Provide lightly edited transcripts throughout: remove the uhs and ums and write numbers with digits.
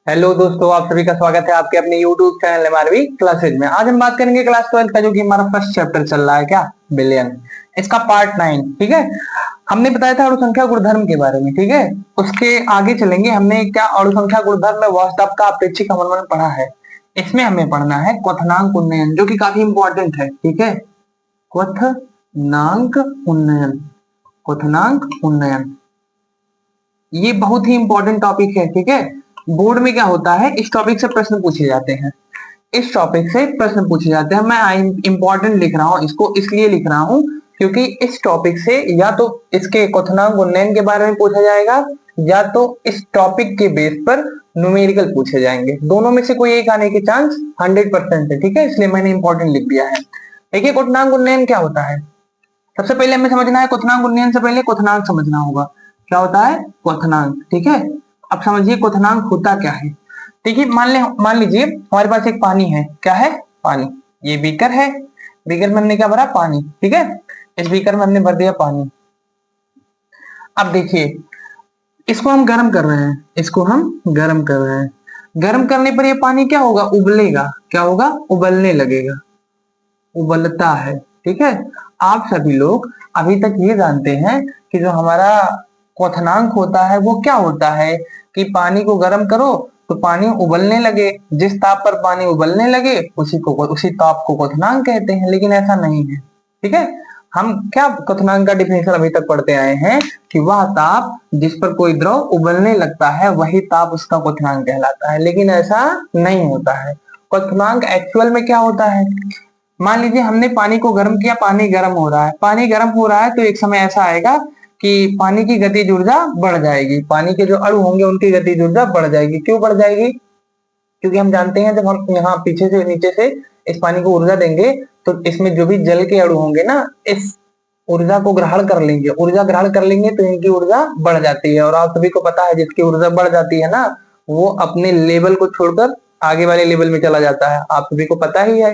Hello दोस्तों, आप सभी का स्वागत है आपके अपने YouTube चैनल एमआरवी क्लासेज में। आज हम बात करेंगे क्लास 12 का, जो कि हमारा फर्स्ट चैप्टर चल रहा है, क्या बिलियन, इसका पार्ट 9। ठीक है, हमने बताया था अणुसंख्या गुणधर्म के बारे में। ठीक है, उसके आगे चलेंगे। हमने क्या अणुसंख्या गुणधर्म में वास्तव का अपेक्षिक अवनमन पढ़ा है। इसमें हमें पढ़ना है क्वथनांक उन्नयन, जो कि काफी इंपॉर्टेंट है। ठीक है, क्वथनांक उन्नयन, क्वथनांक उन्नयन ये बहुत ही इंपॉर्टेंट टॉपिक है। ठीक है, बोर्ड में क्या होता है, इस टॉपिक से प्रश्न पूछे जाते हैं। इस टॉपिक से प्रश्न पूछे जाते हैं। मैं इंपॉर्टेंट लिख रहा हूं इसको, इसलिए लिख रहा हूं क्योंकि इस टॉपिक से या तो इसके क्वथनांक उन्नयन के बारे में पूछा जाएगा, या तो इस टॉपिक के बेस पर न्यूमेरिकल पूछे जाएंगे। दोनों में से कोई एक आने के चांस 100% है। ठीक है, इसलिए मैंने इंपॉर्टेंट लिख दिया है। देखिए, क्वथनांक उन्नयन क्या होता है। सबसे पहले हमें समझना है, क्वथनांक उन्नयन से पहले क्वथनांक समझना होगा। क्या होता है क्वथनांक। ठीक है, अब समझिए क्वथनांक होता क्या है। देखिए, मान लीजिए हमारे पास एक पानी है। क्या है, पानी। ये बीकर है, बीकर में हमने क्या भरा, पानी। ठीक है, इस बीकर में हमने भर दिया पानी। अब देखिए, इसको हम गर्म कर रहे हैं, इसको हम गर्म कर रहे हैं। गर्म करने पर ये पानी क्या होगा, उबलेगा। क्या होगा, उबलने लगेगा, उबलता है। ठीक है, आप सभी लोग अभी तक ये जानते हैं कि जो हमारा क्वथनांक होता है वो क्या होता है, कि पानी को गर्म करो तो पानी उबलने लगे। जिस ताप पर पानी उबलने लगे उसी ताप को क्वथनांक कहते हैं। लेकिन ऐसा नहीं है। ठीक है, हम क्या क्वथनांक का डिफिनेशन अभी तक पढ़ते आए हैं कि वह ताप जिस पर कोई द्रव उबलने लगता है वही ताप उसका क्वथनांक कहलाता है। लेकिन ऐसा नहीं होता है। क्वथनांक एक्चुअल में क्या होता है, मान लीजिए हमने पानी को गर्म किया, पानी गर्म हो रहा है। पानी गर्म हो रहा है तो एक समय ऐसा आएगा कि पानी की गतिज ऊर्जा बढ़ जाएगी। पानी के जो अणु होंगे उनकी गतिज ऊर्जा बढ़ जाएगी। क्यों बढ़ जाएगी, क्योंकि हम जानते हैं जब हम यहाँ पीछे से नीचे से इस पानी को ऊर्जा देंगे तो इसमें जो भी जल के अणु होंगे ना, इस ऊर्जा को ग्रहण कर लेंगे। ऊर्जा ग्रहण कर लेंगे तो इनकी ऊर्जा बढ़ जाती है। और आप सभी को पता है जिसकी ऊर्जा बढ़ जाती है ना, वो अपने लेवल को छोड़कर आगे वाले लेवल में चला जाता है। आप सभी को पता ही है,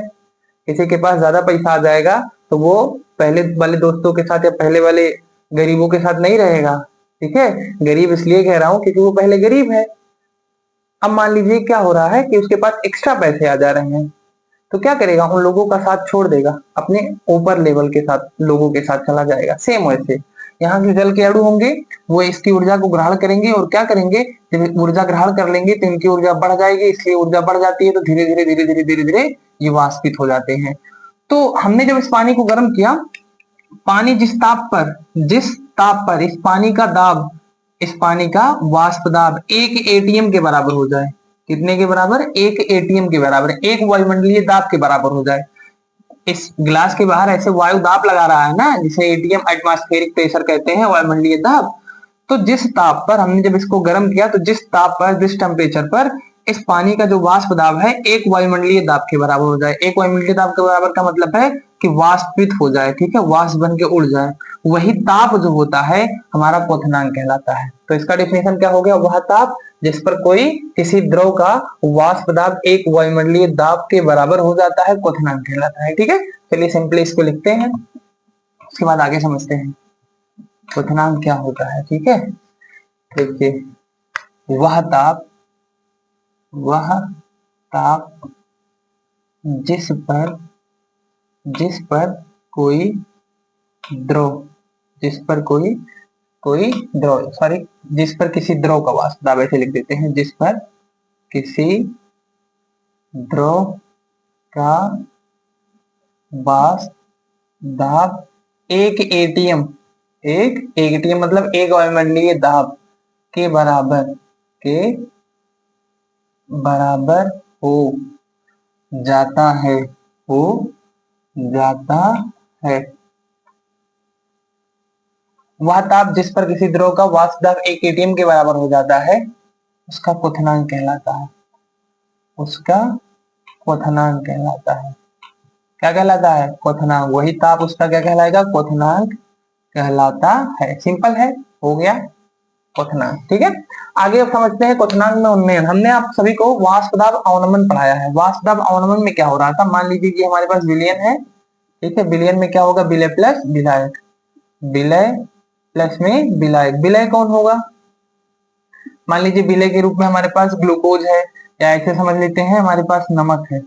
किसी के पास ज्यादा पैसा आ जाएगा तो वो पहले वाले दोस्तों के साथ या पहले वाले गरीबों के साथ नहीं रहेगा। ठीक है, गरीब इसलिए कह रहा हूं क्योंकि वो पहले गरीब है। अब मान लीजिए क्या हो रहा है कि उसके पास एक्स्ट्रा पैसे आ जा रहे हैं, तो क्या करेगा, उन लोगों का साथ छोड़ देगा, अपने ऊपर लेवल के साथ लोगों के साथ चला जाएगा। सेम वैसे यहाँ के जल के अणु होंगे, वो इसकी ऊर्जा को ग्रहण करेंगे और क्या करेंगे, जब ऊर्जा ग्रहण कर लेंगे तो इनकी ऊर्जा बढ़ जाएगी। इसलिए ऊर्जा बढ़ जाती है तो धीरे धीरे धीरे धीरे धीरे धीरे ये वाष्पित हो जाते हैं। तो हमने जब इस पानी को गर्म किया, पानी जिस ताप पर इस पानी का दाब, इस पानी का वाष्प दाब 1 एटीएम के बराबर हो जाए। कितने के बराबर, 1 एटीएम के बराबर, 1 वायुमंडलीय दाब के बराबर हो जाए। इस गिलास के बाहर ऐसे वायु दाब लगा रहा है ना, जिसे एटीएम एटमॉस्फेरिक प्रेशर कहते हैं, वायुमंडलीय दाब। तो जिस ताप पर हमने जब इसको गर्म किया, तो जिस ताप पर, जिस टेम्परेचर पर इस पानी का जो वाष्प दाब है 1 वायुमंडलीय दाब के बराबर हो जाए। 1 वायुमंडलीय दाब के बराबर का मतलब है कि वाष्पित हो जाए। ठीक है, वाष्प बन के उड़ जाए, वही ताप जो होता है हमारा क्वथनांक कहलाता है। तो इसका डिफिनेशन क्या हो गया, वह ताप जिस पर कोई किसी द्रव का वाष्प दाब 1 वायुमंडलीय दाब के बराबर हो जाता है, क्वथनांक कहलाता है। ठीक है, चलिए सिंपली इसको लिखते हैं, उसके बाद आगे समझते हैं क्वथनांक क्या होता है। ठीक है, देखिए, वह ताप, वह ताप जिस पर कोई द्रव, जिस पर कोई द्रव, सॉरी, जिस पर किसी द्रव का वाष्प दाब, ऐसे लिख देते हैं, जिस पर किसी द्रव का वाष्प दाब 1 एटीएम, 1 एटीएम मतलब 1 वायुमंडलीय दाब के बराबर हो जाता है, हो जाता है। वह ताप जिस पर किसी द्रव का वाष्प दाब 1 एटीएम के बराबर हो जाता है, उसका क्वथनांक कहलाता है, उसका क्वथनांक कहलाता है। क्या कहलाता है, क्वथनांक। वही ताप उसका क्या कहलाएगा, क्वथनांक कहलाता है। सिंपल है, हो गया क्वथनांक। ठीक है, आगे अब समझते हैं क्वथनांक में उन्नयन। हमने आप सभी को वाष्प दाब अवनमन पढ़ाया है। वाष्प दाब अवनमन में क्या हो रहा था, मान लीजिए कि हमारे पास विलयन है। ठीक है, विलयन में क्या होगा, विलय प्लस विलायक, विलय प्लस में विलायक। विलय कौन होगा, मान लीजिए विलय के रूप में हमारे पास ग्लूकोज है, या ऐसे समझ लेते हैं हमारे पास नमक है।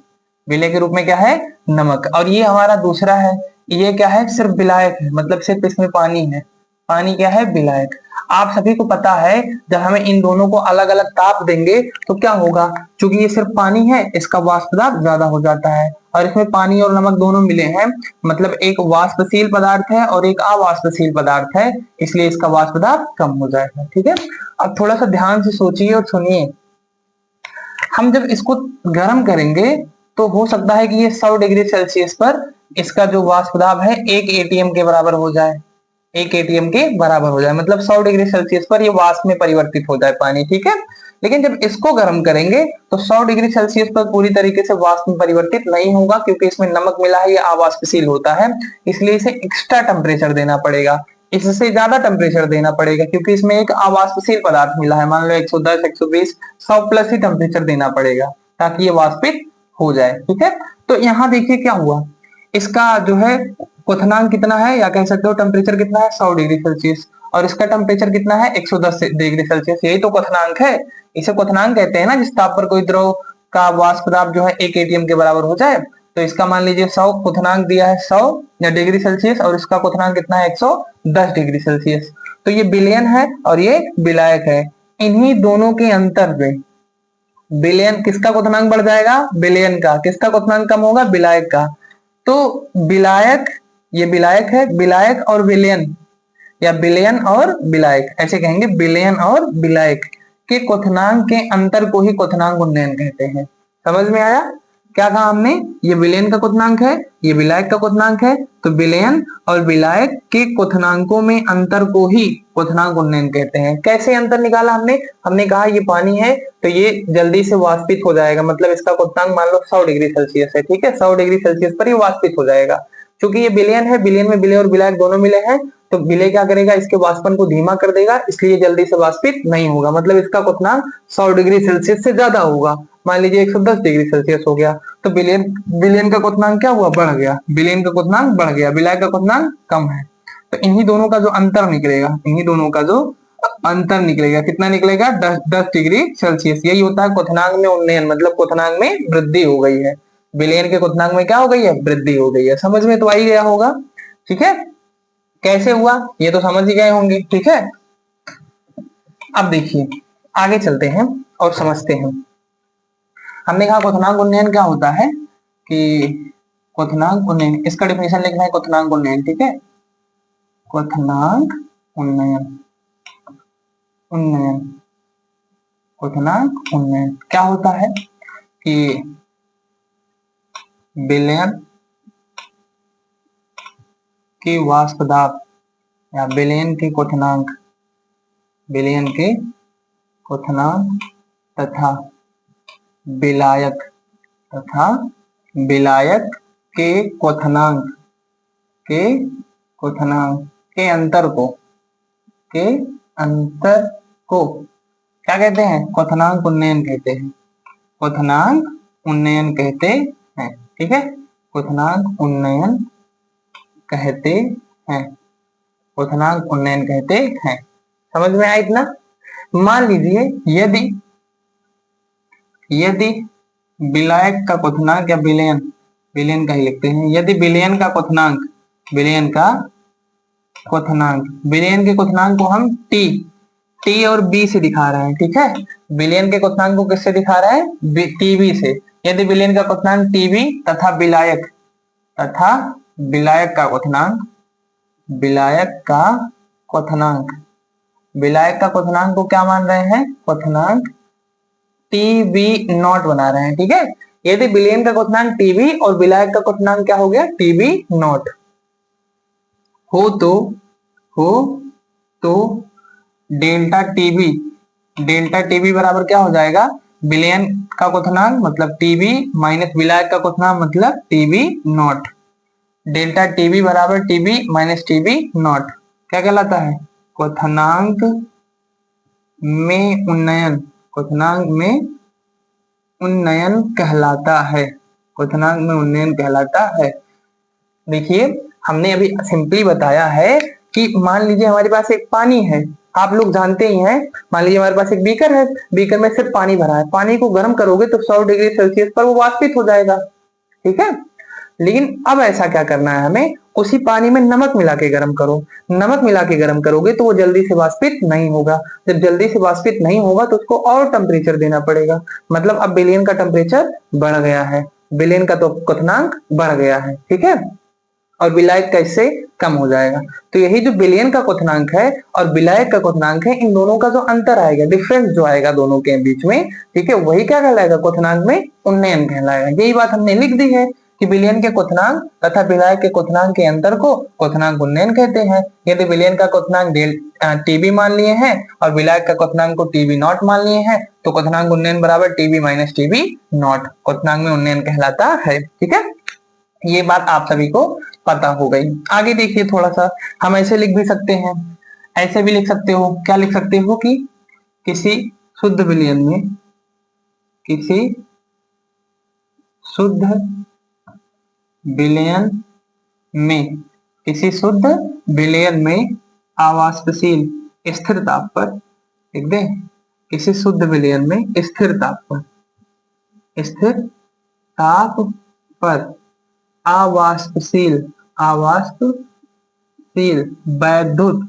विलय के रूप में क्या है? नमक। और ये हमारा दूसरा है, ये क्या है? सिर्फ विलायक है, मतलब सिर्फ इसमें पानी है। पानी क्या है? विलायक। आप सभी को पता है जब हमें इन दोनों को अलग अलग ताप देंगे तो क्या होगा? क्योंकि ये सिर्फ पानी है, इसका वाष्प दाब ज्यादा हो जाता है, और इसमें पानी और नमक दोनों मिले हैं, मतलब एक वाष्पशील पदार्थ है और एक अवाष्पशील पदार्थ है, इसलिए इसका वाष्प दाब कम हो जाएगा। ठीक है, अब थोड़ा सा ध्यान से सोचिए और सुनिए। हम जब इसको गर्म करेंगे तो हो सकता है कि ये 100 डिग्री सेल्सियस पर इसका जो वाष्प दाब है 1 एटीएम के बराबर हो जाए, 1 एटीएम के बराबर हो जाए, मतलब 100 डिग्री सेल्सियस पर ये वाष्प में परिवर्तित हो जाए पानी। ठीक है, लेकिन जब इसको गर्म करेंगे तो 100 डिग्री सेल्सियस पर पूरी तरीके से वाष्प में परिवर्तित नहीं होगा, क्योंकि इसमें नमक मिला है, ये अवाष्पशील होता है, इसलिए इसे एक्स्ट्रा टेम्परेचर देना पड़ेगा, इससे ज्यादा टेम्परेचर देना पड़ेगा, क्योंकि इसमें एक अवाष्पशील पदार्थ मिला है। मान लो 110, 120, 100 प्लस ही टेम्परेचर देना पड़ेगा ताकि ये वाष्पित हो जाए। ठीक है, तो यहाँ देखिए क्या हुआ, इसका जो है क्वथनांक कितना है, या कह सकते हो टेम्परेचर कितना है? 100 डिग्री सेल्सियस, और इसका टेम्परेचर कितना है? 110 डिग्री सेल्सियस। यही तो क्वथनांक है, इसे क्वथनांक कहते हैं ना, जिस ताप पर कोई द्रव का वाष्प दाब जो है 1 एटीएम के बराबर हो जाए। तो इसका मान लीजिए 100 क्वथनांक दिया है, 100 या डिग्री सेल्सियस, और इसका क्वथनांक कितना है? 110 डिग्री सेल्सियस। तो ये विलयन है और ये विलायक है। इन्हीं दोनों के अंतर पे विलयन किसका क्वथनांक बढ़ जाएगा? विलयन का। किसका क्वथनांक कम होगा? विलायक का। तो विलायक, ये विलायक है, विलायक और विलयन, या विलयन और विलायक, ऐसे कहेंगे, विलयन और विलायक के क्वथनांक के अंतर को ही क्वथनांक उन्नयन कहते हैं। समझ में आया? क्या कहा हमने? ये विलयन का क्वथनांक है, ये विलायक का क्वथनांक है, तो विलयन और विलायक के क्वथनांकों में अंतर को ही क्वथनांक उन्नयन कहते हैं। कैसे अंतर निकाला हमने? हमने कहा ये पानी है तो ये जल्दी से वाष्पित हो जाएगा, मतलब इसका क्वथनांक मान लो 100 डिग्री सेल्सियस है। ठीक है, 100 डिग्री सेल्सियस पर ये वाष्पित हो जाएगा। क्योंकि ये विलयन है, विलयन में विलय और विलायक दोनों मिले हैं, तो विलय क्या करेगा? इसके वाष्पन को धीमा कर देगा, इसलिए जल्दी से वाष्पित नहीं होगा, मतलब इसका क्वथनांक 100 डिग्री सेल्सियस से ज्यादा होगा। मान लीजिए 110 डिग्री सेल्सियस हो गया, तो विलयन विलयन का क्वथनांक क्या हुआ? बढ़ गया। विलयन का क्वथनांक बढ़ गया, विलायक का क्वथनांक कम है। तो इन्हीं दोनों का जो अंतर निकलेगा, इन्हीं दोनों का जो अंतर निकलेगा, कितना निकलेगा? 10 डिग्री सेल्सियस। यही होता है क्वथनांक में उन्नयन, मतलब क्वथनांक में वृद्धि हो गई है। विलयन के क्वथनांक में क्या हो गई है? वृद्धि हो गई है। समझ में तो आ ही गया होगा। ठीक है, कैसे हुआ ये तो समझ ही गए होंगे। ठीक है, अब देखिए आगे चलते हैं और समझते हैं। हमने कहा क्वथनांक उन्नयन क्या होता है कि क्वथनांक उन्नयन, इसका डिफिनेशन लिखना है क्वथनांक उन्नयन। ठीक है, क्वथनांक उन्नयन, उन्नयन, क्वथनांक उन्नयन क्या होता है कि विलयन की वाष्प दाब या विलयन के क्वथनांक, विलयन के क्वथनांक तथा विलायक, तथा विलायक के क्वथनांक, के क्वथनांक के अंतर को, के अंतर को क्या कहते हैं? क्वथनांक उन्नयन कहते हैं। क्वथनांक उन्नयन कहते हैं। ठीक है, क्वथनांक उन्नयन कहते हैं, क्वथनांक उन्नयन कहते हैं। समझ में आया इतना? मान लीजिए यदि यदि विलायक का क्वथनांक, या विलयन, विलयन का ही लिखते हैं, यदि विलयन का क्वथनांक, विलयन का क्वथनांक, विलयन के क्वथनांक को हम टी और बी से दिखा रहे हैं। ठीक है, विलयन के क्वथनांक को किससे दिखा रहे हैं? टीबी से। यदि विलयन का क्वथनांक टीबी तथा विलायक, तथा विलायक का क्वथनांक, विलायक का क्वथनांक, विलायक का क्वथनांक को क्या मान रहे हैं? क्वथनांक टीबी नॉट बना रहे हैं। ठीक है, यदि विलयन का क्वथनांक टीबी और विलायक का क्वथनांक क्या हो गया? टीबी नॉट हो तो डेल्टा टीबी, डेल्टा टीबी बराबर क्या हो जाएगा? विलयन का क्वथनांक मतलब टीबी माइनस विलायक का क्वथनांक मतलब टीबी नॉट। डेल्टा टीबी बराबर टीबी माइनस टीबी नॉट क्या कहलाता है? क्वथनांक में उन्नयन, क्वथनांक में उन्नयन कहलाता है, क्वथनांक में उन्नयन कहलाता है। देखिए हमने अभी सिंपली बताया है कि मान लीजिए हमारे पास एक पानी है, आप लोग जानते ही हैं, मान लीजिए हमारे पास एक बीकर है, बीकर में सिर्फ पानी भरा है, पानी को गर्म करोगे तो 100 डिग्री सेल्सियस पर वो वाष्पित हो जाएगा, ठीक है। लेकिन अब ऐसा क्या करना है हमें, उसी पानी में नमक मिला के गर्म करो, नमक मिला के गर्म करोगे तो वो जल्दी से वाष्पित नहीं होगा, जब जल्दी से वाष्पित नहीं होगा तो उसको और टेम्परेचर देना पड़ेगा, मतलब अब विलयन का टेम्परेचर बढ़ गया है, विलयन का तो क्वथनांक बढ़ गया है, ठीक है, और विलायक का इससे कम हो जाएगा। तो यही जो विलयन का क्वथनांक है और विलायक का क्वथनांक है, इन दोनों का जो अंतर आएगा, डिफरेंस जो आएगा दोनों के बीच में, ठीक है, वही क्या कहलाएगा, क्वथनांक में उन्नयन कहलाएगा। यही बात हमने लिख दी है कि विलयन के क्वथनांक तथा विलायक के क्वथनांक के अंतर को क्वथनांक उन्नयन कहते हैं। यदि विलयन का क्वथनांक टीबी मान लिए हैं और विलायक का क्वथनांक को टीबी नॉट मान लिए हैं, तो क्वथनांक उन्नयन बराबर टीबी माइनस टीबी नॉट, क्वथनांक में उन्नयन कहलाता है, ठीक है। ये बात आप सभी को पता हो गई। आगे देखिए, थोड़ा सा हम ऐसे लिख भी सकते हैं, ऐसे भी लिख सकते हो, क्या लिख सकते हो कि किसी शुद्ध विलयन में, किसी शुद्ध विलयन में, किसी शुद्ध विलयन में अवाष्पशील स्थिर ताप पर, लिख दे, किसी शुद्ध विलयन में स्थिर ताप पर, स्थिर ताप पर अवाष्पशील, अवाष्पशील वैद्युत,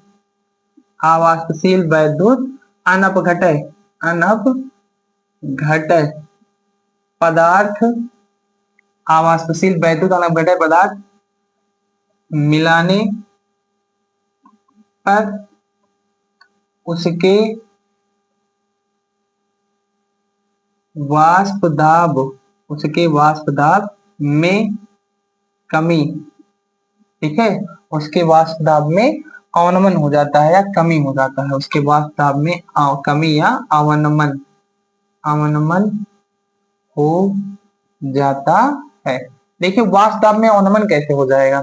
अवाष्पशील वैद्युत अनपघटय, अनपघटय पदार्थ, अवाष्पशील वैद्युत अनपघटय पदार्थ मिलाने पर उसके वाष्प दाब, उसके वाष्प दाब में कमी, ठीक है, उसके वाष्प दाब में अवनमन हो जाता है या कमी हो जाता है, उसके वाष्प दाब में कमी या अवनमन, अवनमन हो जाता है। देखिए वाष्प दाब में अवनमन कैसे हो जाएगा,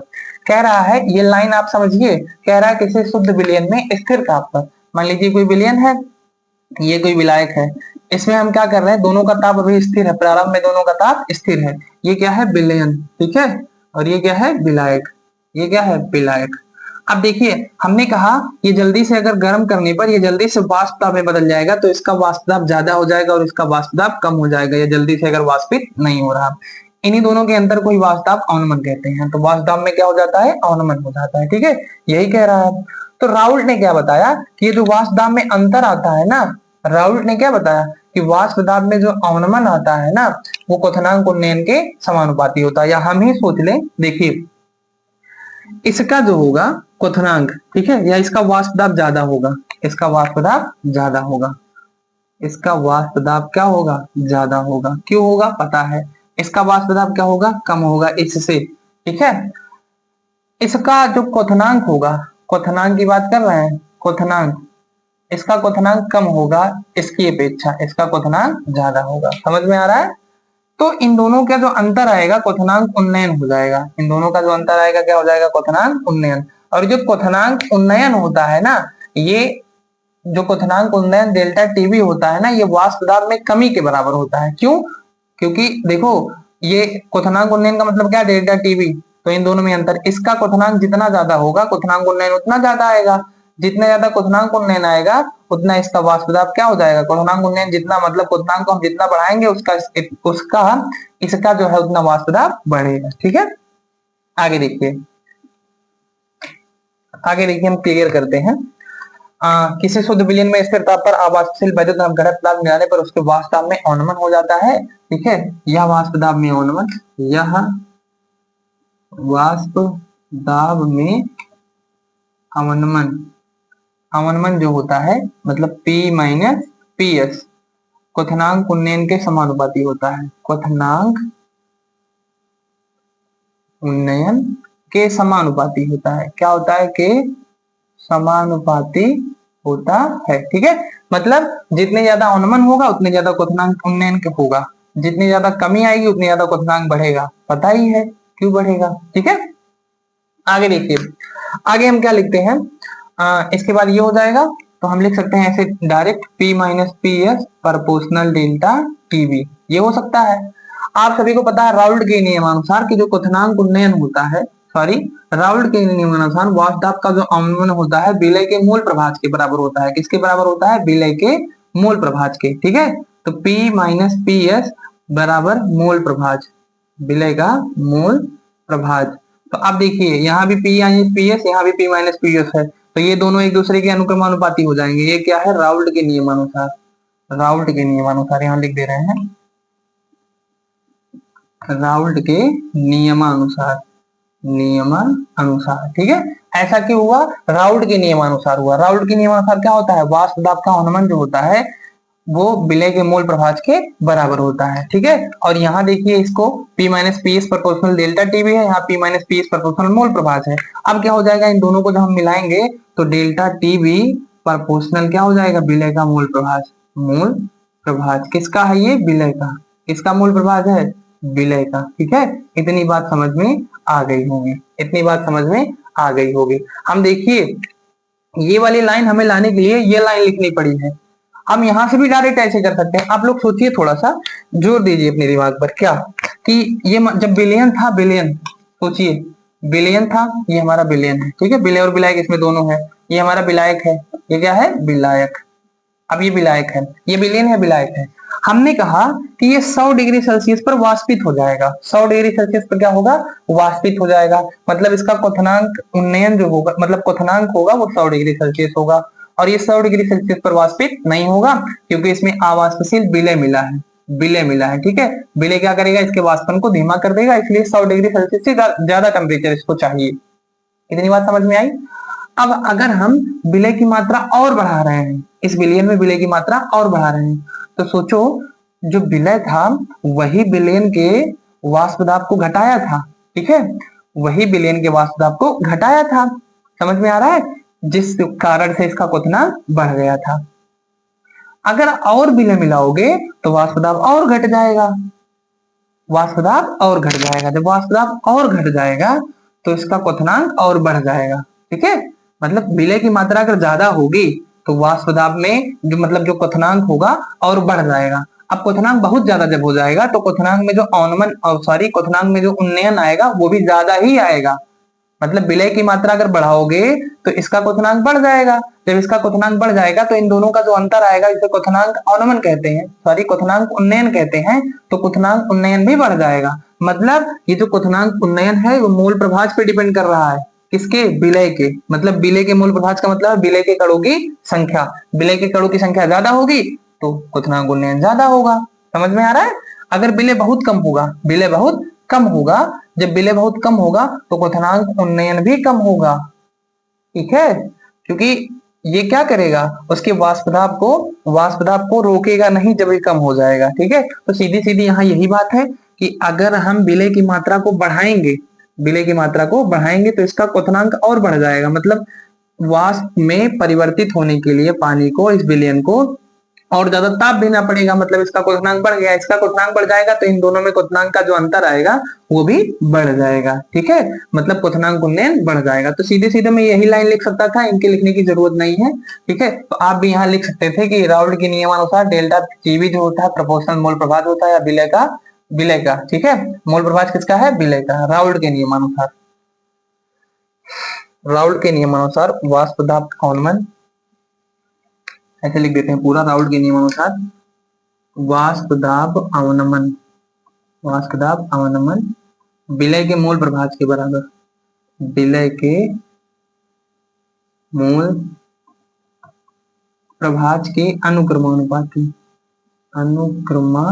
कह रहा है, ये लाइन आप समझिए, कह रहा है किसी शुद्ध विलयन में स्थिर ताप पर, मान लीजिए कोई विलयन है, ये कोई विलायक है, इसमें हम क्या कर रहे हैं, दोनों का ताप अभी स्थिर है, प्रारंभ में दोनों का ताप स्थिर है, ये क्या है, विलयन, ठीक है, और ये क्या है, विलायक, ये क्या है, विलायक। अब देखिए हमने कहा ये जल्दी से अगर गर्म करने पर ये जल्दी से वाष्प दाब में बदल जाएगा, तो इसका वाष्प दाब ज्यादा हो जाएगा और इसका वाष्प दाब कम हो जाएगा, ये जल्दी से अगर वाष्पित नहीं हो रहा। इन्हीं दोनों के अंतर को ही वाष्प दाब अवनमन कहते हैं। तो वाष्प दाब में क्या हो जाता है, अवनमन हो जाता है, ठीक है, यही कह रहा है। तो राउल्ट ने क्या बताया कि ये जो वाष्प दाब में अंतर आता है ना, राउल्ट ने क्या बताया कि वाष्प दाब में जो अवनमन आता है ना, वो क्वथनांक उन्नयन के समानुपाती होता है, या हम ही सोच लें, देखिए इसका जो होगा क्वथनांक, ठीक है, या इसका वाष्प दाब ज्यादा होगा, इसका वाष्प दाब ज्यादा होगा, इसका वाष्प दाब क्या होगा, ज्यादा होगा, क्यों होगा पता है, इसका वाष्प दाब क्या होगा, कम होगा इससे, ठीक है। इसका जो क्वथनांक होगा, क्वथनांक की बात कर रहे हैं, क्वथनांक, इसका क्वथनांक कम होगा इसकी अपेक्षा, इसका क्वथनांक ज्यादा होगा, समझ में आ रहा है। तो इन दोनों का जो अंतर आएगा क्वथनांक उन्नयन हो जाएगा, इन दोनों का जो अंतर आएगा क्या हो जाएगा, क्वथनांक उन्नयन। और जो क्वथनांक उन्नयन होता है ना, ये जो क्वथनांक उन्नयन डेल्टा टीबी होता है ना, ये वाष्प दाब में कमी के बराबर होता है। क्यों, क्योंकि देखो ये क्वथनांक उन्नयन का मतलब क्या है, डेल्टा टीबी, तो इन दोनों में अंतर, इसका क्वथनांक जितना ज्यादा होगा क्वथनांक उन्नयन उतना ज्यादा आएगा, जितना ज्यादा क्वथनांक उन्नयन आएगा उतना इसका वाष्प दाब क्या हो जाएगा, क्वथनांक उन्नयन जितना, मतलब क्वथनांक को हम जितना बढ़ाएंगे उसका इसका जो है उतना वाष्प दाब बढ़ेगा, ठीक है। आगे देखिए, आगे देखिए हम क्लियर करते हैं। किसी शुद्ध विलयन में स्थिर ताप पर अवाष्पशील वैद्युत घटक पदार्थ मिलाने पर उसके वाष्प दाब में अवनमन हो जाता है, ठीक है, यह वाष्प दाब में अवनमन, यह वाष्प दाब में अवनमन, अवनमन जो होता है मतलब P माइनस PS क्वथनांक उन्नयन के समानुपाती होता है, क्वथनांक उन्नयन के समानुपाती होता है, क्या होता है, के समानुपाती होता है, ठीक है। मतलब जितने ज्यादा अवनमन होगा उतने ज्यादा क्वथनांक उन्नयन होगा, जितनी ज्यादा कमी आएगी उतनी ज्यादा क्वथनांक बढ़ेगा, पता ही है क्यों बढ़ेगा, ठीक है। आगे देखिए, आगे हम क्या लिखते हैं, इसके बाद ये हो जाएगा तो हम लिख सकते हैं ऐसे direct P minus P S proportional delta TV, ये हो सकता है। आप सभी को पता है राउल्ट के नियमानुसार कि जो क्वथनांक उन्नयन होता है सॉरी, राउल्ट के नियमानुसार वाष्प दाब का जो अवनमन होता है विलय के मूल प्रभाज के बराबर होता है। किसके बराबर होता है? विलय के मूल प्रभाज के। ठीक है, तो P माइनस पी एस बराबर मूल प्रभाज, विलय का मूल प्रभाज। तो अब देखिए यहाँ भी P माइनस पी एस, यहाँ भी P माइनस पी एस है, तो ये दोनों एक दूसरे के अनुक्रमानुपाती हो जाएंगे। ये क्या है? राउल्ट के नियमानुसार, राउल्ट के नियमानुसार यहाँ लिख दे रहे हैं, राउल्ट के नियमानुसार, नियमानुसार। ठीक है, ऐसा क्यों हुआ? राउल्ट के नियमानुसार हुआ। राउल्ट के नियमानुसार क्या होता है? वाष्प दाब का अवनमन जो होता है वो विलय के मूल प्रभाज के बराबर होता है। ठीक है, और यहाँ देखिए इसको P minus P S proportional delta T भी है, यहाँ P minus P S proportional मूल प्रभाज है। अब क्या हो जाएगा? इन दोनों को जब हम मिलाएंगे तो डेल्टा टी भी प्रोपोर्शनल क्या हो जाएगा? विलय का मूल प्रभाज। मूल प्रभाज किसका है? ये विलय का। किसका मूल प्रभाज है? विलय का। ठीक है, इतनी बात समझ में आ गई होगी, इतनी बात समझ में आ गई होगी। हम देखिए ये वाली लाइन हमें लाने के लिए ये लाइन लिखनी पड़ी है। हम यहां से भी डायरेक्ट ऐसे कर सकते हैं। आप लोग सोचिए, थोड़ा सा जोर दीजिए अपने दिमाग पर, क्या कि ये जब बिलियन था, बिलियन सोचिए, बिलियन था, ये हमारा बिलियन है। ठीक है, विलय और विलायक इसमें दोनों है। ये हमारा विलायक है, ये क्या है? विलायक। अब ये विलायक है, ये विलयन है, विलायक है। हमने कहा कि ये 100 डिग्री सेल्सियस पर वाष्पित हो जाएगा। 100 डिग्री सेल्सियस पर क्या होगा? वाष्पित हो जाएगा। मतलब इसका क्वथनांक उन्नयन जो होगा, मतलब क्वथनांक होगा वो 100 डिग्री सेल्सियस होगा। और ये 100 डिग्री सेल्सियस पर वाष्पित नहीं होगा क्योंकि इसमें अवाष्पशील विलय मिला है, विलय मिला है। ठीक है, विलय क्या करेगा? इसके वाष्पन को धीमा कर देगा, इसलिए 100 डिग्री सेल्सियस से ज्यादा टेम्परेचर इसको चाहिए। इतनी बात समझ में आई? अब अगर हम विलय की मात्रा और बढ़ा रहे हैं, इस विलयन में विलय की मात्रा और बढ़ा रहे हैं, तो सोचो जो विलय था वही विलयन के वाष्प दाब को घटाया था। ठीक है, वही विलयन के वाष्प दाब को घटाया था। समझ में आ रहा है? जिस कारण से इसका क्वथनांक बढ़ गया था। अगर और विलय मिलाओगे तो वाष्प दाब और घट जाएगा, वाष्प दाब और घट जाएगा। जब वाष्प दाब और घट जाएगा तो इसका क्वथनांक और बढ़ जाएगा। ठीक है, मतलब विलय की मात्रा अगर ज्यादा होगी तो वाष्प दाब में जो मतलब जो क्वथनांक होगा और बढ़ जाएगा। अब क्वथनांक बहुत ज्यादा जब हो जाएगा तो क्वथनांक में जो अवनमन, सॉरी, क्वथनांक में जो उन्नयन आएगा वो भी ज्यादा ही आएगा। मतलब विलय की मात्रा अगर बढ़ाओगे तो इसका क्वथनांक बढ़ जाएगा। जब इसका क्वथनांक बढ़ जाएगा तो इन दोनों का जो अंतर आएगा इसे क्वथनांक अवनमन कहते हैं, सॉरी क्वथनांक उन्नयन कहते हैं। तो क्वथनांक उन्नयन भी बढ़ जाएगा। मतलब ये जो क्वथनांक उन्नयन है वो मूल प्रभाज पे डिपेंड कर रहा है। किसके? विलय के। मतलब विलय के मूल प्रभाज का मतलब विलय के कणों की संख्या। विलय के कणों की संख्या ज्यादा होगी तो क्वथनांक उन्नयन ज्यादा होगा। समझ में आ रहा है? अगर विलय बहुत कम होगा, विलय बहुत कम होगा, जब विलय बहुत कम होगा तो क्वथनांक उन्नयन भी कम होगा। ठीक है, क्योंकि ये क्या करेगा? उसके वाष्प दाब को रोकेगा नहीं जब ये कम हो जाएगा। ठीक है, तो सीधी सीधी यहाँ यही बात है कि अगर हम विलय की मात्रा को बढ़ाएंगे, विलय की मात्रा को बढ़ाएंगे तो इसका क्वथनांक और बढ़ जाएगा। मतलब वाष्प में परिवर्तित होने के लिए पानी को, इस विलयन को और ज्यादा ताप देना पड़ेगा। मतलब इसका क्वथनांक बढ़ गया, इसका क्वथनांक बढ़ जाएगा तो इन दोनों में क्वथनांक का जो अंतर आएगा वो भी बढ़ जाएगा। ठीक है, मतलब क्वथनांक उन्नयन बढ़ जाएगा। तो सीधे सीधे मैं यही लाइन लिख सकता था, इनके लिखने की जरूरत नहीं है। ठीक है, तो आप भी यहाँ लिख सकते थे कि राउल्ट के नियमानुसार डेल्टा जीवी जो होता है प्रोपोर्शनल मोल प्रभाज होता है या विलय का, विलय का। ठीक है, मोल प्रभाज किसका है? विलय का। राउल्ट के नियमानुसार, राउल्ट के नियमानुसार वाष्प दाब का अवनमन, ऐसे लिख देते हैं पूरा, राउल्ट के नियमानुसार वाष्प दाब अवनमन, वाष्प दाब अवनमन विलय के मूल प्रभाज के बराबर, विलय के मूल प्रभाज के अनुक्रमानुपाती, अनुक्रमानुपाती,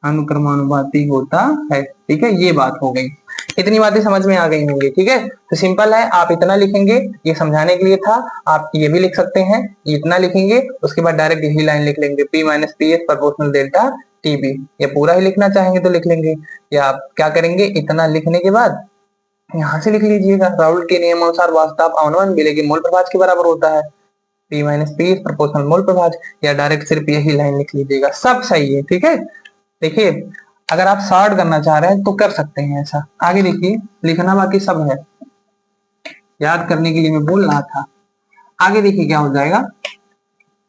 अनुक्रमानुपाती होता है। ठीक है, ये बात हो गई। इतनी बातें समझ में आ गई होंगी। ठीक है, तो सिंपल है, आप इतना लिखेंगे, ये समझाने के लिए था। आप ये भी लिख सकते हैं, इतना लिखेंगे, उसके बाद डायरेक्ट यही लाइन लिख लेंगे, P minus P S proportional delta TB. ये पूरा ही लिखना चाहेंगे तो लिख लेंगे, या आप क्या करेंगे, इतना लिखने के बाद यहाँ से लिख लीजिएगा, राउल्ट के नियमानुसार वाष्प दाब अवनमन विलय के मूल प्रभाज के बराबर होता है, P minus P S proportional मूल प्रभाज, या डायरेक्ट सिर्फ यही लाइन लिख लीजिएगा, सब सही है। ठीक है, देखिए अगर आप शॉर्ट करना चाह रहे हैं तो कर सकते हैं ऐसा। आगे देखिए, लिखना बाकी सब है, याद करने के लिए मैं बोल रहा था। आगे देखिए क्या हो जाएगा।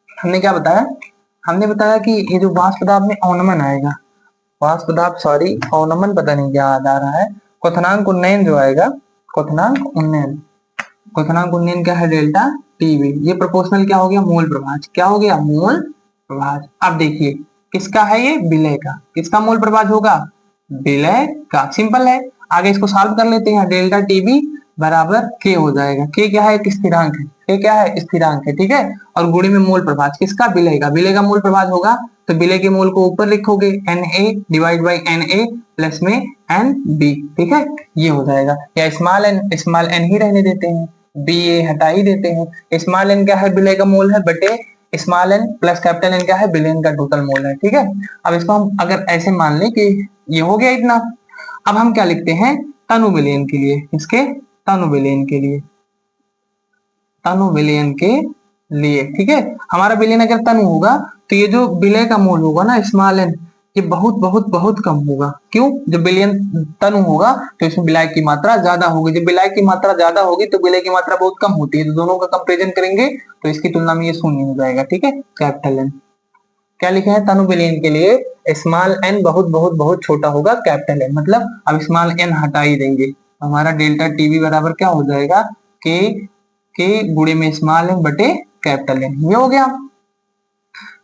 हमने क्या बताया? हमने बताया कि ये जो वाष्प दाब में अवनमन आएगा, वाष्प दाब सॉरी अवनमन पता नहीं क्या याद आ रहा है। क्वथनांक उन्नयन जो आएगा, क्वथनांक उन्नयन, क्वथनांक उन्नयन क्या है डेल्टा टीवी। ये प्रोपोर्शनल क्या हो गया मोल प्रभाज, क्या हो गया मोल प्रभाज। अब देखिए किसका है ये, विलय का, किसका मोल प्रभाज होगा, विलय का। सिंपल है, आगे इसको सॉल्व कर लेते हैं। डेल्टा टीबी बराबर के हो जाएगा, के क्या है एक स्थिरांक है, के क्या है स्थिरांक है ठीक है। और गुणे में मोल प्रभाज किसका, विलय का, विलय का मोल प्रभाज होगा तो विलय के मोल को ऊपर लिखोगे Na divide by Na plus में Nb ठीक है, ये हो जाएगा। या स्मॉल एन ही रहने देते हैं, बी ए हटा ही देते हैं। स्मॉल एन क्या है, विलय का मोल है बटे small N plus capital N क्या है, विलयन का टोटल मोल है ठीक है। अब इसको हम अगर ऐसे मान लें कि ये हो गया इतना, अब हम क्या लिखते हैं तनु विलयन के लिए, इसके तनु विलयन के लिए, तनु विलयन के लिए ठीक है। हमारा विलयन अगर तनु होगा तो ये जो विलय का मोल होगा ना स्मॉल एन, ये बहुत बहुत बहुत कम होगा। क्यों, जब विलयन तनु होगा तो इसमें विलय की मात्रा ज्यादा होगी, जब विलय की मात्रा ज्यादा होगी तो विलय की मात्रा बहुत कम होती है, तो दोनों का कंपेरिजन करेंगे तो इसकी तुलना में ये शून्य हो जाएगा ठीक है। कैपिटल एन क्या लिखे हैं, तनु विलयन के लिए स्मॉल एन बहुत बहुत बहुत छोटा होगा कैपिटल एन, मतलब अब स्मॉल एन हटा ही देंगे, हमारा डेल्टा टीवी बराबर क्या हो जाएगा, के गुणे में स्मॉल एन बटे कैपिटल एन, ये हो गया।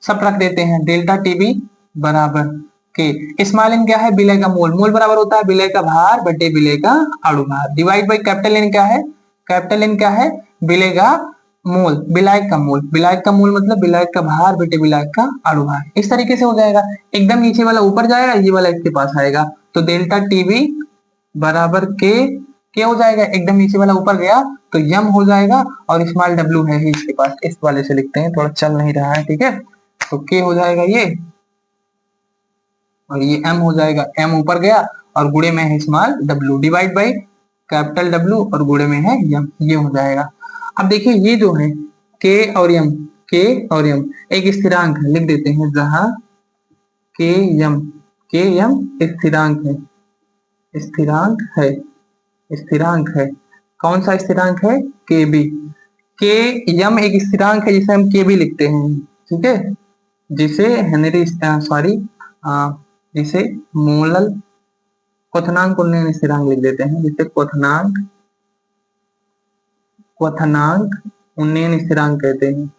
सब रख देते हैं, डेल्टा टीबी बराबर के स्मॉल एन क्या है, विलय का मोल, मोल बराबर होता है विलय का भार बटे विलय का अणु भार, डिवाइड बाई कैपिटल एन क्या है, कैपिटल एन क्या है विलय का मोल, विलायक का मोल, विलायक का मोल मतलब विलायक का भार बटे विलायक का अणु भार। इस तरीके से हो जाएगा, एकदम नीचे वाला ऊपर जाएगा, ये वाला इसके पास आएगा, तो डेल्टा टीबी बराबर के हो जाएगा, एकदम नीचे वाला ऊपर गया तो यम हो जाएगा, और स्मॉल डब्ल्यू है ही इसके पास, इस वाले से लिखते हैं, थोड़ा चल नहीं रहा है ठीक है। तो के हो जाएगा ये, और ये एम हो जाएगा, एम ऊपर गया और गुणे में है small W divide by capital W और गुणे में है यम, ये हो जाएगा। अब देखिए ये जो है के और यम, के और यम एक स्थिरांक है, लिख देते हैं जहां के यम, के यम स्थिरांक है, स्थिरांक है, स्थिरांक है। कौन सा स्थिरांक है, के बी, के यम एक स्थिरांक है जिसे हम के बी लिखते हैं ठीक है, जिसे हेनरी सॉरी जिसे मोलल क्वथनांक उन्नयन स्थिरांक लिख देते हैं, जिसे क्वथनांक क्वथनांक उन्नयन स्थिरांक कहते हैं,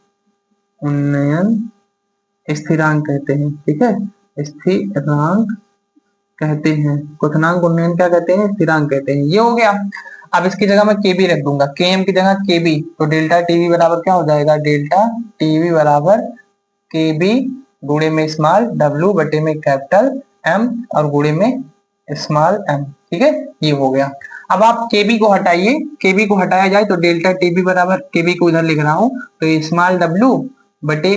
उन्नयन स्थिरांक कहते हैं ठीक है, स्थिरांक कहते हैं, क्वथनांक उन्नयन क्या कहते हैं, स्थिरांक कहते हैं, ये हो गया। अब इसकी जगह मैं केबी रख दूंगा, के एम की जगह केबी, तो डेल्टा टीवी बराबर क्या हो जाएगा, डेल्टा टीवी बराबर के बी गुणे में स्मॉल डब्ल्यू बटे में कैपिटल एम और गुणे में स्मॉल एम ठीक है, ये हो गया। अब आप केबी को हटाइए, केबी को हटाया जाए तो डेल्टा टीबी बराबर, केबी को उधर लिख रहा हूं तो ये स्मॉल डब्ल्यू बटे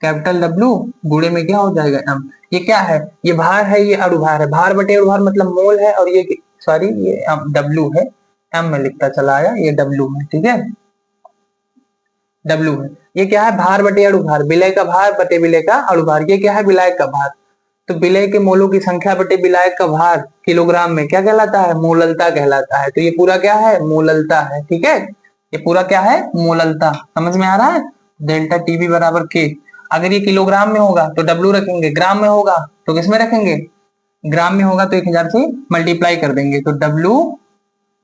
कैपिटल डब्ल्यू गुणे में क्या हो जाएगा एम। ये क्या है, ये भार है, ये अणुभार है, भार बटे अणुभार मतलब मोल है, और ये सॉरी ये डब्ल्यू है, एम में लिखता चला आया, ये डब्ल्यू है ठीक है, डब्ल्यू है। ये क्या है, भार बटे अणुभार, विलय का भार बटे विलय का अणुभार, ये क्या है विलायक का भार, तो विलय के मोलों की संख्या बटे विलायक का भार किलोग्राम में क्या कहलाता है, मोललता कहलाता है। तो ये पूरा क्या है, मोललता है ठीक है, ये पूरा क्या है मोललता, समझ में आ रहा है। डेल्टा टीबी बराबर के, अगर ये किलोग्राम में होगा तो डब्ल्यू रखेंगे, ग्राम में होगा तो किसमें रखेंगे, ग्राम में होगा तो 1000 से मल्टीप्लाई कर देंगे, तो डब्ल्यू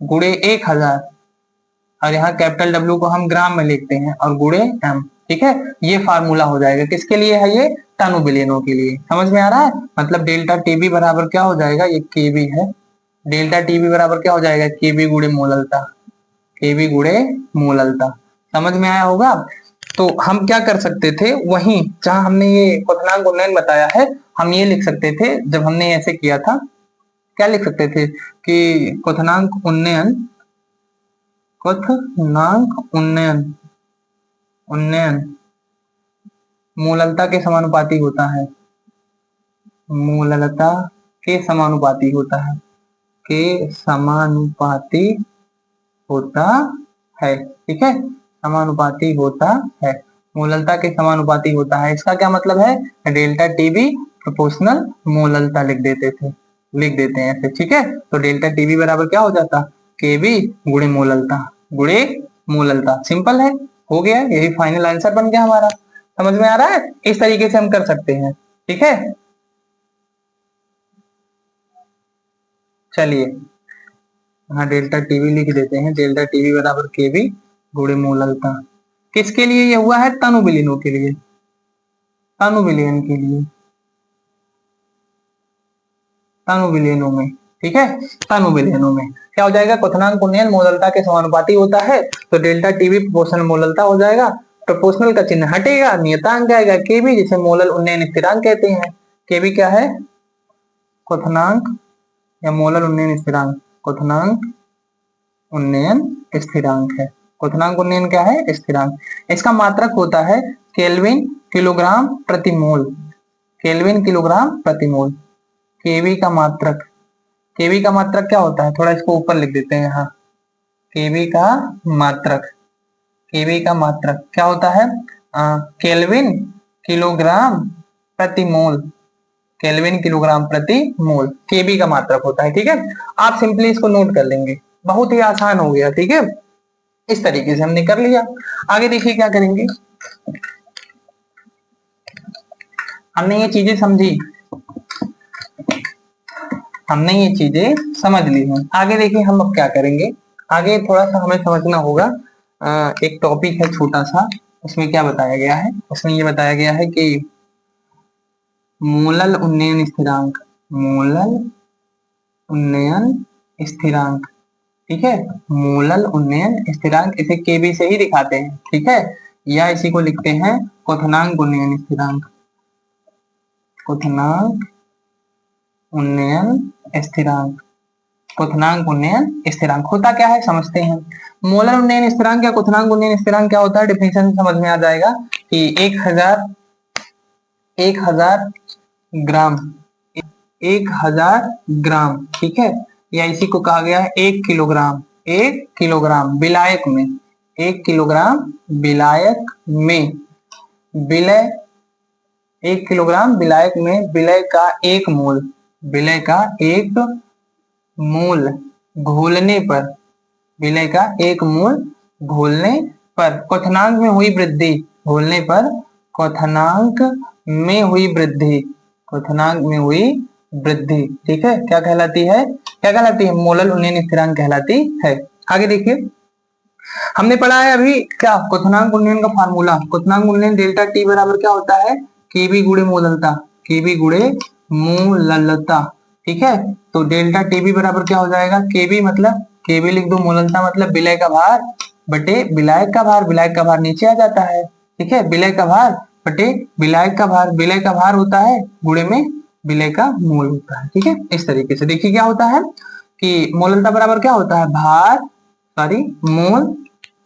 गुणे 1000, और यहाँ कैपिटल डब्ल्यू को हम ग्राम में लिखते हैं और गुणे एम ठीक है। ये फार्मूला हो जाएगा, किसके लिए है ये, टनु बिलियनों के लिए, समझ में आ रहा है। मतलब डेल्टा टीबी बराबर क्या हो जाएगा, ये केबी है, डेल्टा टीबी बराबर क्या हो जाएगा, केबी गुणे मोललता, केबी गुणे मोललता, समझ में आया होगा। तो हम क्या कर सकते थे, वहीं जहां हमने ये क्वथनांक उन्नयन बताया है, हम ये लिख सकते थे, जब हमने ऐसे किया था क्या लिख सकते थे कि क्वथनांक उन्नयन, क्वथनांक उन्नयन, उन्नयन मोललता के समानुपाती होता है, मोललता के समानुपाती होता है, के समानुपाती होता है ठीक है, समानुपाती होता है, मोललता के समानुपाती होता है। इसका क्या मतलब है, डेल्टा टीबी प्रोपोर्शनल मोललता लिख देते थे, लिख देते हैं ऐसे ठीक है। तो डेल्टा टीबी बराबर क्या हो जाता, केबी गुणे मोललता, गुणे मोललता, सिंपल है, हो गया, यही फाइनल आंसर बन गया हमारा। समझ में आ रहा है, इस तरीके से हम कर सकते हैं ठीक है। चलिए हाँ डेल्टा टीवी लिख देते हैं, डेल्टा टीवी बराबर केवी गुणे मोललता। किसके लिए ये हुआ है? तनु विलीनों के लिए, तनु विलयन के लिए, तनु विलयनों में, ठीक है। तनु विलयनों में क्या हो जाएगा? क्वथनांक उन्नयन मोललता के समानुपाती होता है, तो डेल्टा टीवी प्रोपोर्शनल मोललता हो जाएगा। प्रोपोर्शनल का चिन्ह हटेगा, नियतांक आएगा केबी, जिसे मोलल उन्नयन स्थिरांक कहते हैं। केबी क्या है? क्वथनांक या मोलल उन्नयन स्थिरांक, क्वथनांक उन्नयन स्थिरांक है। क्वथनांक उन्नयन क्या है? स्थिरांक। इसका मात्रक होता है केल्विन किलोग्राम प्रति मोल, केल्विन किलोग्राम प्रति मोल। केवी का मात्रक, केवी का मात्रक क्या होता है? थोड़ा इसको ऊपर लिख देते हैं यहाँ। केवी का मात्रक, केवी का मात्रक क्या होता है? केल्विन किलोग्राम प्रति मोल, केल्विन किलोग्राम प्रति मोल केबी का मात्रक होता है, ठीक है। आप सिंपली इसको नोट कर लेंगे, बहुत ही आसान हो गया, ठीक है। इस तरीके से हमने कर लिया। आगे देखिए क्या करेंगे, हमने ये चीजें समझी, हमने ये चीजें समझ ली हैं। आगे देखिए हम अब क्या करेंगे, आगे थोड़ा सा हमें समझना होगा। एक टॉपिक है छोटा सा, उसमें क्या बताया गया है? उसमें ये बताया गया है कि मोलल उन्नयन स्थिरांक, मोलल उन्नयन स्थिरांक, ठीक है। मोलल उन्नयन स्थिरांक, इसे केबी से ही दिखाते हैं, ठीक है, या इसी को लिखते हैं क्वथनांक उन्नयन स्थिरांक, क्वथनांक उन्नयन स्थिरांक। क्वथनांक उन्नयन स्थिरांक होता क्या है समझते हैं। मोलर उन्नयन स्थिरांक या क्वथनांक उन्नयन स्थिरांक क्या होता है? डेफिनेशन समझ में आ जाएगा कि 1000 ग्राम, 1000 ग्राम, ठीक है, या इसी को कहा गया है 1 किलोग्राम, 1 किलोग्राम विलायक में, 1 किलोग्राम विलायक में विलय, 1 किलोग्राम विलायक में विलय का 1 मोल, विलय का 1 मोल घोलने पर, विलय का 1 मोल घोलने पर क्वथनांक में हुई वृद्धि, घोलने पर क्वथनांक में हुई वृद्धि, क्वथनांक में हुई वृद्धि, ठीक है, क्या कहलाती है? क्या कहलाती है? मोलल उन्नयन स्थिरांक कहलाती है। आगे देखिए हमने पढ़ा है अभी क्या, क्वथनांक उन्नयन का फार्मूला। क्वथनांक उन्नयन डेल्टा टी बराबर क्या होता है? केबी गुणे मोललता, केबी गुणे मोललता, ठीक है। तो डेल्टा टीबी बराबर क्या हो जाएगा? केबी मतलब केबी लिख दो, मोललता मतलब विलय का भार बटे विलायक का भार, विलायक का भार नीचे आ जाता है, ठीक है, विलय का भार बटे विलायक का भार, विलय का भार होता है गुणे में विलय का मोल होता है, ठीक है। इस तरीके से देखिए क्या होता है कि मोललता बराबर क्या होता है? भार, सॉरी मोल,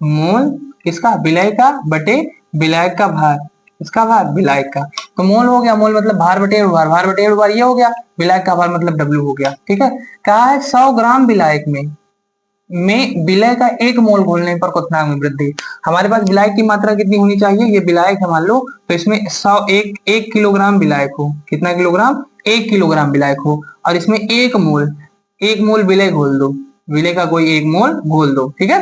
मोल किसका? विलय का बटे विलायक का भार, इसका भार विलायक का, तो मोल हो गया, मोल मतलब भार बटे भार, भार बटे भार ये हो गया, विलायक का भार मतलब डब्ल्यू हो गया, ठीक है। कहा है 100 ग्राम विलायक में विलय का 1 मोल घोलने पर क्वथनांक में वृद्धि। हमारे पास विलायक की मात्रा कितनी होनी चाहिए? ये विलायक है मान लो, तो इसमें 100 1 किलोग्राम विलायक हो, कितना किलोग्राम? 1 किलोग्राम विलायक हो, और इसमें 1 मोल विलय घोल दो, विलय का कोई 1 मोल घोल दो, ठीक है।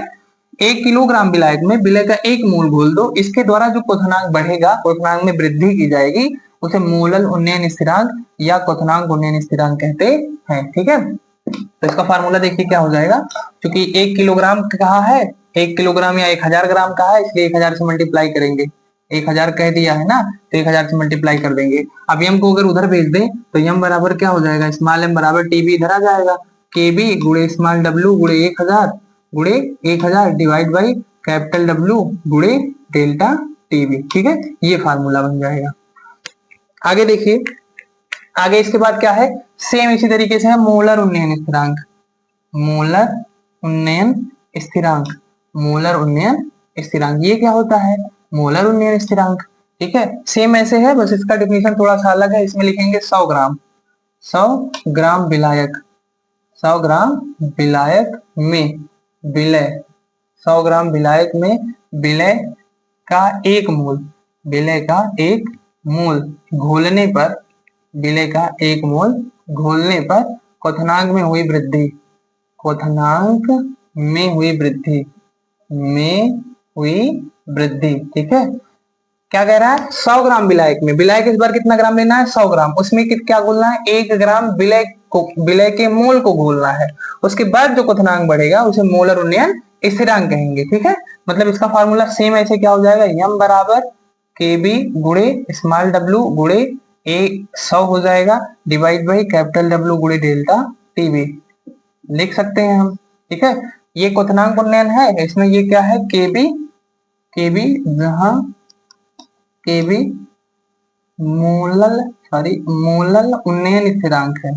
1 किलोग्राम विलायक में विलय का 1 मोल घोल दो, इसके द्वारा जो क्वथनांक बढ़ेगा, क्वथनांक में वृद्धि की जाएगी, उसे मोलल उन्नयन स्थिरांक या क्वथनांक उन्नयन स्थिरांक कहते हैं, ठीक है। तो इसका फार्मूला देखिए क्या हो जाएगा, क्योंकि 1 किलोग्राम कहा है, 1 किलोग्राम या 1000 ग्राम कहा है, इसलिए 1000 से मल्टीप्लाई करेंगे, 1000 कह दिया है ना, तो 1000 से मल्टीप्लाई कर देंगे। अब यम को अगर उधर भेज दें तो यम बराबर क्या हो जाएगा? स्मॉल एम बराबर टीबी इधर आ जाएगा, केबी गुणे स्मॉल डब्ल्यू गुणे 1000 गुणे 1000 डिवाइड बाई कैपिटल डब्ल्यू गुणे डेल्टा टीबी, ठीक है, ये फार्मूला बन जाएगा। आगे देखिए, आगे इसके बाद क्या है? सेम इसी तरीके से है मोलर उन्नयन स्थिरांक, मोलर उन्नयन स्थिरांक, मोलर उन्नयन स्थिरांक, ये क्या होता है? मोलर उन्नयन स्थिरांक, ठीक है, सेम ऐसे है, बस इसका डेफिनेशन थोड़ा सा अलग है। इसमें लिखेंगे 100 ग्राम, 100 ग्राम विलायक, 100 ग्राम विलायक में विलय, 100 ग्राम विलायक में विलय का 1 मोल, विलय का 1 मोल घोलने पर, विलय का 1 मोल घोलने पर क्वथनांक में हुई वृद्धि, क्वथनांक में हुई वृद्धि, में हुई वृद्धि, ठीक है। क्या कह रहा है? 100 ग्राम विलायक में, विलायक इस बार कितना ग्राम लेना है? 100 ग्राम, उसमें क्या घोलना है? 1 ग्राम विलय को, विलय के मोल को घोलना है। उसके बाद जो क्वथनांक बढ़ेगा उसे मोलर उन्नयन स्थिरांक कहेंगे। ठीक है, मतलब इसका फॉर्मूला सेम ऐसे क्या हो जाएगा, यम बराबर के बी गुणे स्मॉल डब्ल्यू गुणे ए 100 हो जाएगा, डिवाइड बाई कैपिटल डब्ल्यू गुणे डेल्टा टीबी लिख सकते हैं हम। ठीक है, ये क्वथनांक उन्नयन है, इसमें ये क्या है, केबी जहां केबी मोलल उन्नयन स्थिरांक है,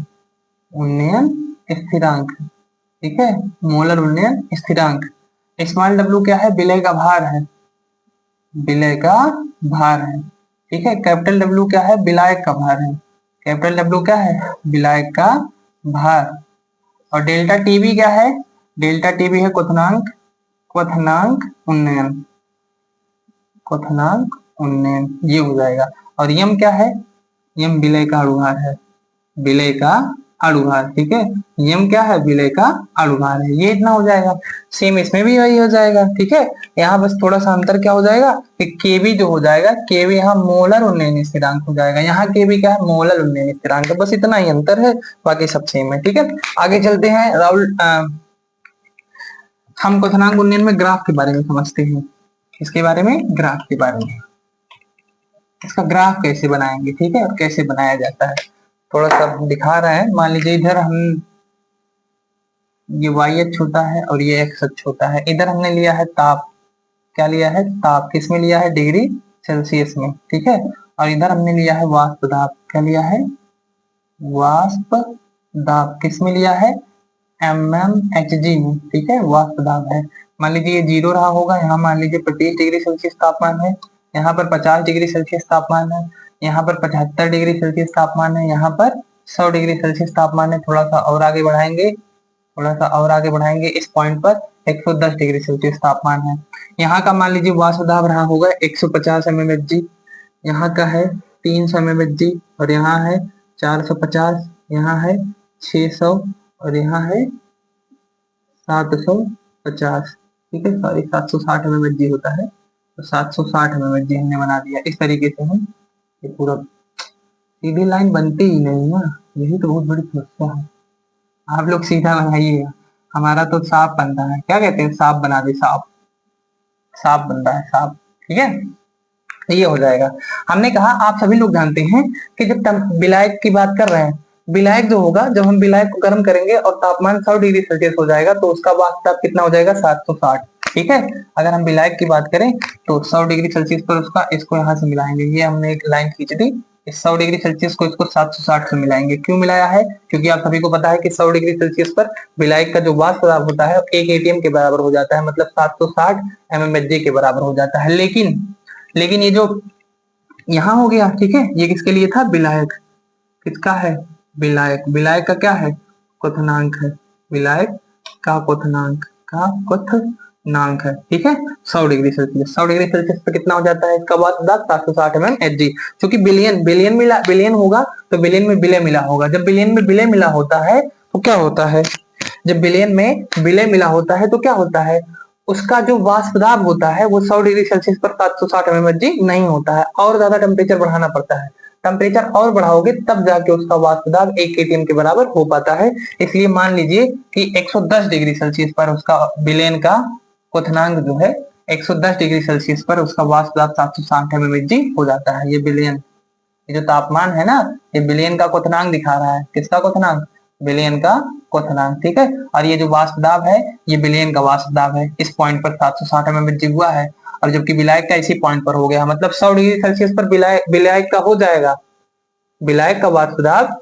उन्नयन स्थिरांक। ठीक है, मोलर उन्नयन स्थिरांक। स्मॉल डब्ल्यू क्या है, विलय का भार है, विलय का भार है। ठीक है, कैपिटल डब्ल्यू क्या है, विलायक का भार है, कैपिटल डब्ल्यू क्या है, विलायक का भार। और डेल्टा टीबी क्या है, डेल्टा टीबी है क्वथनांक, क्वथनांक उन्नयन, क्वथनांक उन्नयन ये हो जाएगा। और यम क्या है, यम विलय का अणुभार है, विलय का अणुभार। ठीक है, यम क्या है, विलय का अणुभार है। ये इतना हो जाएगा, सेम इसमें भी वही हो जाएगा। ठीक है, यहाँ बस थोड़ा सा अंतर क्या हो जाएगा कि केबी जो हो जाएगा, केबी यहाँ मोलर उन्नयन स्थिरांक हो जाएगा, यहाँ केबी क्या है, मोलर उन्नयन स्थिरांक है। बस इतना ही अंतर है, बाकी सब सेम है। ठीक है, आगे चलते हैं राहुल, हम क्वथनांक उन्नयन में ग्राफ के बारे में समझते हैं। इसके बारे में, ग्राफ के बारे में, इसका ग्राफ कैसे बनाएंगे। ठीक है, और कैसे बनाया जाता है थोड़ा सा दिखा रहा है। मान लीजिए इधर हम ये y अक्ष छोटा है और ये x अक्ष छोटा है। इधर हमने लिया है ताप, क्या लिया है, ताप, किस में लिया है, डिग्री सेल्सियस में। ठीक है, और इधर हमने लिया है वाष्प दाब, क्या लिया है, वाष्प दाब, किस में लिया है, mmHg में। ठीक है, वाष्प दाब है। मान लीजिए ये 0 रहा होगा, यहाँ मान लीजिए 25 डिग्री सेल्सियस तापमान है, यहाँ पर 50 डिग्री सेल्सियस तापमान है, यहाँ पर 75 डिग्री सेल्सियस तापमान है, यहाँ पर 100 डिग्री सेल्सियस तापमान है। थोड़ा सा और आगे बढ़ाएंगे, थोड़ा सा और आगे बढ़ाएंगे, इस पॉइंट पर 110 डिग्री सेल्सियस तापमान है। यहाँ का मान लीजिए वाष्प दाब रहा होगा 150 mmHg, यहाँ का है 300 mmHg, और यहाँ है 450, यहाँ है 600, और यहाँ है 750। ठीक है, सॉरी 760 mmHg होता है, तो 760 mmHg हमने बना दिया। इस तरीके से हम ये पूरा, सीधी लाइन बनती ही नहीं ना, यही तो बहुत बड़ी समस्या है। आप लोग सीधा बनाइएगा, हमारा तो साफ बनता है, क्या कहते हैं, साफ बना दे, साफ साफ बनता है, साफ। ठीक है, ये हो जाएगा। हमने कहा आप सभी लोग जानते हैं कि जब विलायक की बात कर रहे हैं, विलायक जो होगा, जब हम विलायक को गर्म करेंगे और तापमान 100 डिग्री सेल्सियस हो जाएगा तो उसका वाष्प दाब कितना हो जाएगा, 760। ठीक है, अगर हम विलायक की बात करें तो 100 डिग्री सेल्सियस पर उसका, इसको यहाँ से मिलाएंगे, ये हमने एक लाइन खींच दी, इस 100 डिग्री सेल्सियस को इसको 760 से मिलाएंगे। क्यों मिलाया है, क्योंकि आप सभी को पता है कि 100 डिग्री सेल्सियस पर विलायक का जो वाष्प दाब होता है 1 atm के बराबर हो जाता है, मतलब 760 mmHg के बराबर हो जाता है। लेकिन ये जो यहाँ हो गया, ठीक है, ये किसके लिए था, विलायक, किसका है, विलायक, विलायक का क्या है, क्वथनांक है, विलायक का क्वथनांक, का क्वथनांक है। ठीक है, 100 डिग्री सेल्सियस, 100 डिग्री सेल्सियस पे कितना हो जाता है इसका वाष्प दाब, 760 mmHg। क्योंकि बिलियन होगा तो बिलियन में विलय मिला होगा, जब बिलियन में विलय मिला होता है तो क्या होता है, जब बिलियन में विलय मिला होता है तो क्या होता है, उसका जो वाष्प दाब होता है वो 100 डिग्री सेल्सियस पर 760 mmHg नहीं होता है, और ज्यादा टेम्परेचर बढ़ाना पड़ता है। टेम्परेचर और बढ़ाओगे तब जाके उसका वाष्प दाब 1 atm के बराबर हो पाता है। इसलिए मान लीजिए कि 110 डिग्री सेल्सियस पर उसका विलयन का क्वथनांक जो है 110 डिग्री सेल्सियस पर उसका वाष्प दाब 760 mmHg हो जाता है। ये विलयन, ये जो तापमान है ना, ये विलयन का क्वथनांक दिखा रहा है, किसका क्वथनांक, विलयन का क्वथनांक। ठीक है, और ये जो वाष्प दाब है ये विलयन का वाष्प दाब है, इस पॉइंट पर 760 mmHg हुआ है, और जबकि विलायक का इसी पॉइंट पर हो गया, मतलब 100 डिग्री सेल्सियस पर विलायक का हो जाएगा, विलायक का वाष्प दाब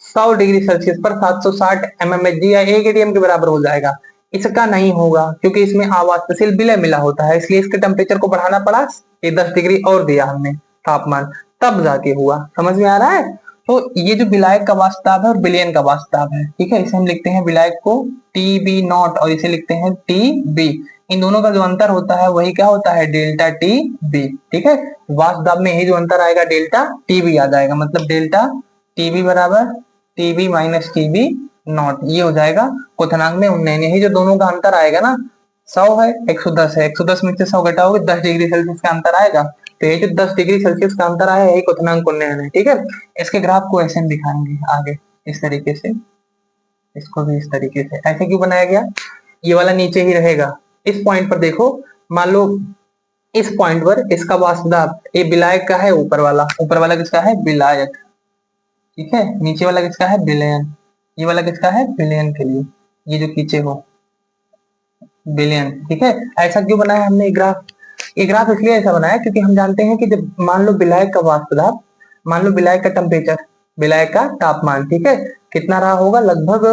100 डिग्री सेल्सियस पर 760 mmHg या 1 atm के बराबर हो जाएगा। इसका नहीं होगा क्योंकि इसमें अवाष्पशील विलय मिला होता है, इसलिए इसके टेम्परेचर को बढ़ाना पड़ा, ये 10 डिग्री और दिया हमने तापमान, तब जाके हुआ। समझ में आ रहा है, तो ये जो विलायक का वाष्प दाब है और विलयन का वाष्प दाब है, ठीक है, इसे हम लिखते हैं विलायक को TB नॉट और इसे लिखते हैं TB। इन दोनों का जो अंतर होता है वही क्या होता है, डेल्टा TB। ठीक है, वाष्प दाब में यही जो अंतर आएगा डेल्टा TB आ जाएगा, मतलब डेल्टा TB बराबर TB माइनस TB नॉट, ये हो जाएगा क्वथनांक में उन्नयन। यही जो दोनों का अंतर आएगा ना, 100 है 110 है, 110 में से 100 घटाओगे 10 डिग्री सेल्सियस का अंतर आएगा, तो ये जो 10 डिग्री सेल्सियस का अंतर आया यही क्वथनांक उन्नयन है। ठीक है, इसके ग्राफ को ऐसे हम दिखाएंगे आगे। इस तरीके से, इसको भी इस तरीके से। ऐसे क्यों बनाया गया? ये वाला नीचे ही रहेगा। इस पॉइंट पर देखो, मान लो इस पॉइंट पर इसका वाष्प दाब, ये विलायक का है, ऊपर वाला किसका है? विलायक, ठीक है। नीचे वाला किसका है? विलयन। ये वाला किसका है? विलयन के लिए, ये जो पीछे हो विलयन, ठीक है। ऐसा क्यों बनाया हमने ग्राफ? ये ग्राफ इसलिए ऐसा बनाया क्योंकि हम जानते हैं कि जब मान लो विलायक का वाष्प दाब, मान लो विलायक का टेम्परेचर, विलायक का तापमान, ठीक है, कितना रहा होगा? लगभग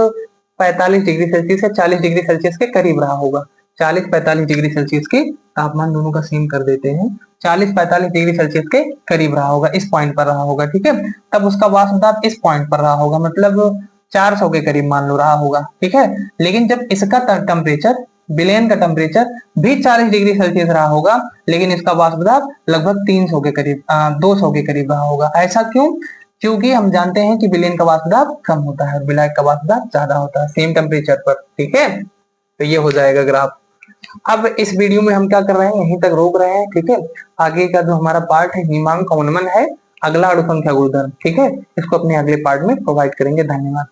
45 डिग्री सेल्सियस या 40 डिग्री सेल्सियस के करीब रहा होगा। 40-45 डिग्री सेल्सियस के तापमान दोनों का सेम कर देते हैं, 40-45 डिग्री सेल्सियस के करीब रहा होगा, इस पॉइंट पर रहा होगा, ठीक है। तब उसका वाष्प दाब इस पॉइंट पर रहा होगा, मतलब 400 के करीब मान लो रहा होगा, ठीक है। लेकिन जब इसका टेम्परेचर, विलयन का टेम्परेचर भी 40 डिग्री सेल्सियस रहा होगा, लेकिन इसका वाष्प दाब लगभग 300 के करीब 200 के करीब रहा होगा। ऐसा क्यों? क्योंकि हम जानते हैं कि विलयन का वाष्प दाब कम होता है और विलायक का वाष्प दाब ज्यादा होता है सेम टेम्परेचर पर, ठीक है। तो ये हो जाएगा ग्राफ। अब इस वीडियो में हम क्या कर रहे हैं, यहीं तक रोक रहे हैं, ठीक है। आगे का जो हमारा पार्ट है हिमांक का उन्मन है, अगला अणु संख्या गुणधर्म, ठीक है, इसको अपने अगले पार्ट में प्रोवाइड करेंगे। धन्यवाद।